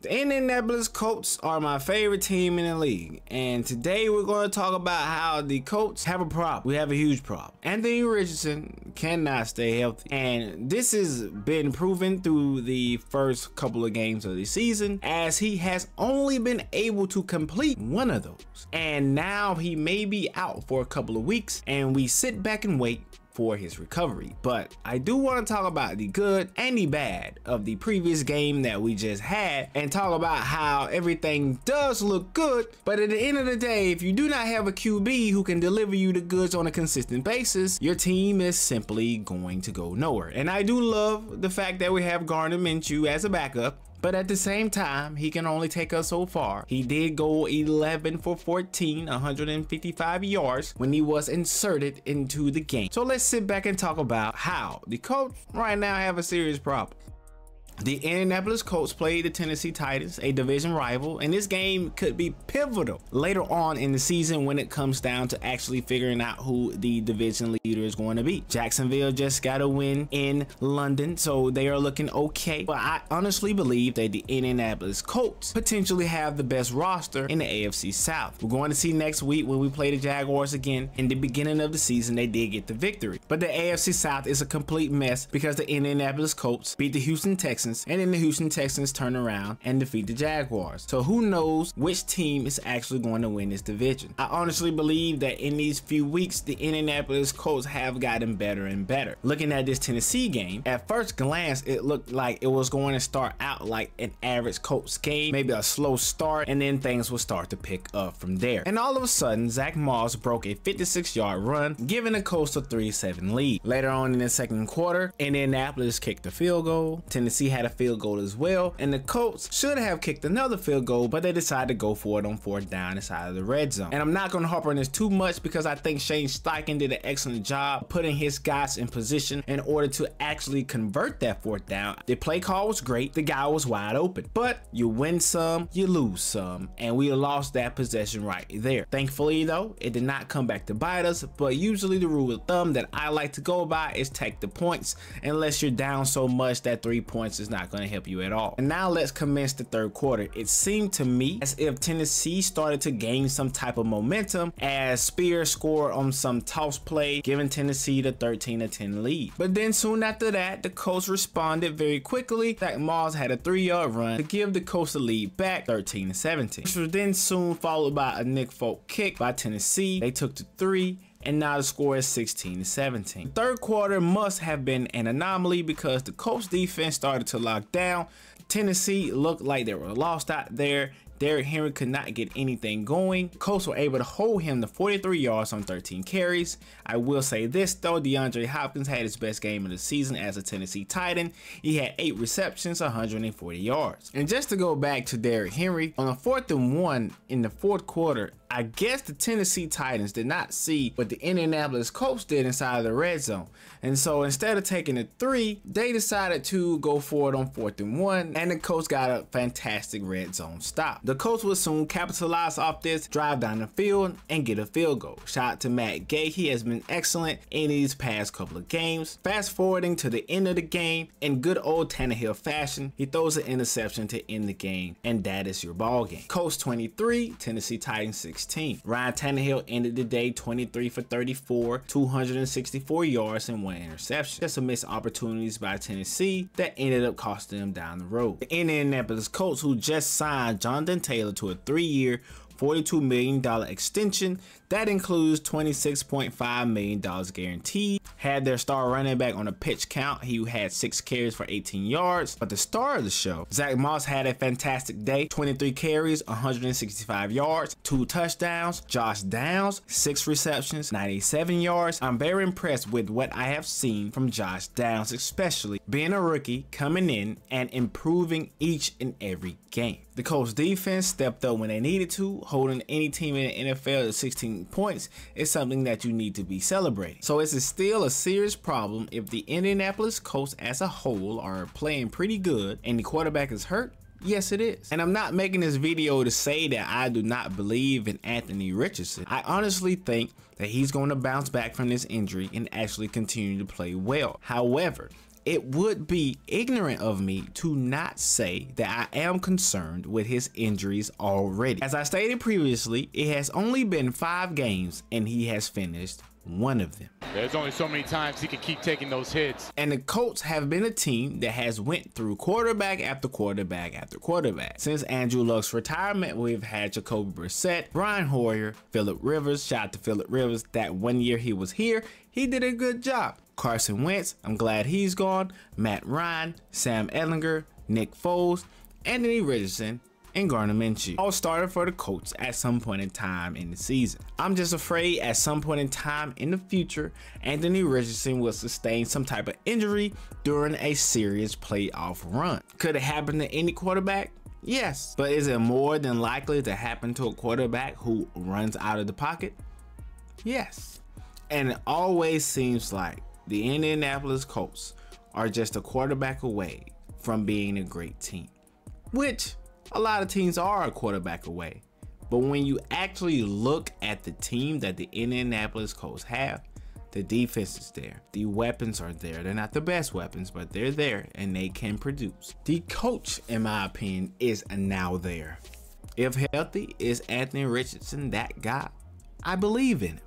The Indianapolis Colts are my favorite team in the league, and today we're going to talk about how the Colts have a problem. We have a huge problem. Anthony Richardson cannot stay healthy, and this has been proven through the first couple of games of the season, as he has only been able to complete one of those, and now he may be out for a couple of weeks, and we sit back and wait for his recovery. But I do want to talk about the good and the bad of the previous game that we just had, and talk about how everything does look good, but at the end of the day, if you do not have a QB who can deliver you the goods on a consistent basis, your team is simply going to go nowhere. And I do love the fact that we have Gardner Minshew as a backup, but at the same time, he can only take us so far. He did go 11 for 14, 155 yards when he was inserted into the game. So let's sit back and talk about how the Colts right now have a serious problem. The Indianapolis Colts played the Tennessee Titans, a division rival, and this game could be pivotal later on in the season when it comes down to actually figuring out who the division leader is going to be. Jacksonville just got a win in London, so they are looking okay, but I honestly believe that the Indianapolis Colts potentially have the best roster in the AFC South. We're going to see next week when we play the Jaguars again. In the beginning of the season, they did get the victory, but the AFC South is a complete mess because the Indianapolis Colts beat the Houston Texans, and then the Houston Texans turn around and defeat the Jaguars. So who knows which team is actually going to win this division. I honestly believe that in these few weeks, the Indianapolis Colts have gotten better and better. Looking at this Tennessee game, at first glance, it looked like it was going to start out like an average Colts game, maybe a slow start, and then things will start to pick up from there. And all of a sudden, Zack Moss broke a 56-yard run, giving the Colts a 3-7 lead. Later on in the second quarter, Indianapolis kicked a field goal. Tennessee had a field goal as well, and the Colts should have kicked another field goal, but they decided to go for it on fourth down inside of the red zone. And I'm not going to harp on this too much because I think Shane Steichen did an excellent job putting his guys in position in order to actually convert that fourth down. The play call was great, the guy was wide open, but you win some, you lose some, and we lost that possession right there. Thankfully though, it did not come back to bite us, but usually the rule of thumb that I like to go by is take the points unless you're down so much that 3 points is not going to help you at all. And now let's commence the third quarter. It seemed to me as if Tennessee started to gain some type of momentum as Spears scored on some toss play, giving Tennessee the 13-10 lead. But then soon after that, the Colts responded very quickly. Zack Moss had a 3-yard run to give the Colts the lead back 13-17, which was then soon followed by a Nick Folk kick by Tennessee. They took to 3, and now the score is 16-17. The third quarter must have been an anomaly because the Colts defense started to lock down. Tennessee looked like they were lost out there. Derrick Henry could not get anything going. Colts were able to hold him to 43 yards on 13 carries. I will say this though, DeAndre Hopkins had his best game of the season as a Tennessee Titan. He had 8 receptions, 140 yards. And just to go back to Derrick Henry, on a 4th and 1 in the fourth quarter, I guess the Tennessee Titans did not see what the Indianapolis Colts did inside of the red zone. And so instead of taking a 3, they decided to go for it on 4th and 1, and the Colts got a fantastic red zone stop. The Colts will soon capitalize off this, drive down the field, and get a field goal. Shout out to Matt Gay. He has been excellent in these past couple of games. Fast forwarding to the end of the game, in good old Tannehill fashion, he throws an interception to end the game, and that is your ball game. Colts 23, Tennessee Titans 16. Ryan Tannehill ended the day 23 for 34, 264 yards, and 1 interception. Just some missed opportunities by Tennessee that ended up costing them down the road. The Indianapolis Colts, who just signed Jonathan Taylor to a 3-year, $42 million extension that includes $26.5 million guaranteed. Had their star running back on a pitch count. He had 6 carries for 18 yards. But the star of the show, Zack Moss, had a fantastic day. 23 carries, 165 yards, 2 touchdowns. Josh Downs, 6 receptions, 97 yards. I'm very impressed with what I have seen from Josh Downs, especially being a rookie, coming in and improving each and every game. The Colts defense stepped up when they needed to. Holding any team in the NFL to 16 points is something that you need to be celebrating. So it's still a serious problem if the Indianapolis Colts as a whole are playing pretty good and the quarterback is hurt. Yes, it is. And I'm not making this video to say that I do not believe in Anthony Richardson. I honestly think that he's going to bounce back from this injury and actually continue to play well. However, it would be ignorant of me to not say that I am concerned with his injuries already. As I stated previously, it has only been 5 games and he has finished 1 of them. There's only so many times he can keep taking those hits. And the Colts have been a team that has went through quarterback after quarterback after quarterback. Since Andrew Luck's retirement, we've had Jacoby Brissett, Brian Hoyer, Phillip Rivers. Shout out to Phillip Rivers. That 1 year he was here, he did a good job. Carson Wentz, I'm glad he's gone. Matt Ryan, Sam Ehlinger, Nick Foles, Anthony Richardson, and Gardner Minshew all started for the Colts at some point in time in the season. I'm just afraid at some point in time in the future, Anthony Richardson will sustain some type of injury during a serious playoff run. Could it happen to any quarterback? Yes, but is it more than likely to happen to a quarterback who runs out of the pocket? Yes. And it always seems like the Indianapolis Colts are just a quarterback away from being a great team, which a lot of teams are a quarterback away. But when you actually look at the team that the Indianapolis Colts have, the defense is there, the weapons are there. They're not the best weapons, but they're there and they can produce. The coach, in my opinion, is now there. If healthy, is Anthony Richardson that guy? I believe in him.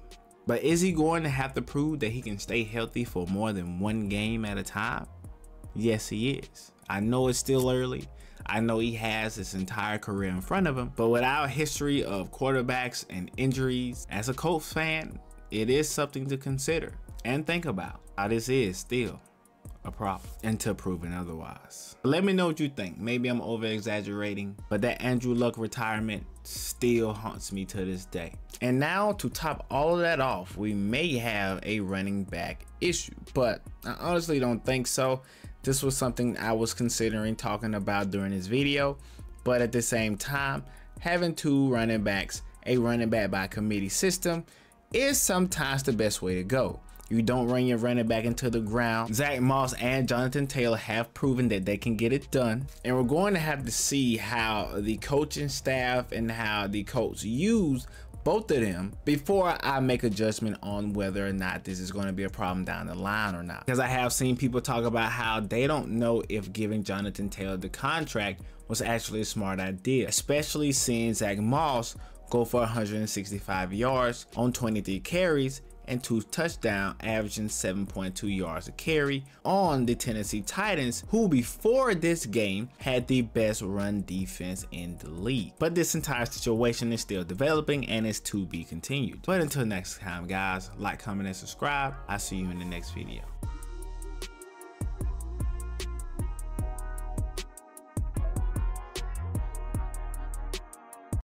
But is he going to have to prove that he can stay healthy for more than 1 game at a time? Yes, he is. I know it's still early. I know he has his entire career in front of him, but with our history of quarterbacks and injuries, as a Colts fan, it is something to consider and think about. How this is still a problem until proven otherwise. Let me know what you think. Maybe I'm over exaggerating, but that Andrew Luck retirement still haunts me to this day. And now to top all of that off, we may have a running back issue, but I honestly don't think so. This was something I was considering talking about during this video, but at the same time, having 2 running backs, a running back by committee system, is sometimes the best way to go. You don't run your running back into the ground. Zack Moss and Jonathan Taylor have proven that they can get it done. And we're going to have to see how the coaching staff and how the Colts use both of them before I make a judgment on whether or not this is going to be a problem down the line or not. Because I have seen people talk about how they don't know if giving Jonathan Taylor the contract was actually a smart idea, especially seeing Zack Moss go for 165 yards on 23 carries and 2 touchdowns, averaging 7.2 yards a carry on the Tennessee Titans, who before this game had the best run defense in the league. But this entire situation is still developing and is to be continued. But until next time, guys, like, comment, and subscribe. I'll see you in the next video.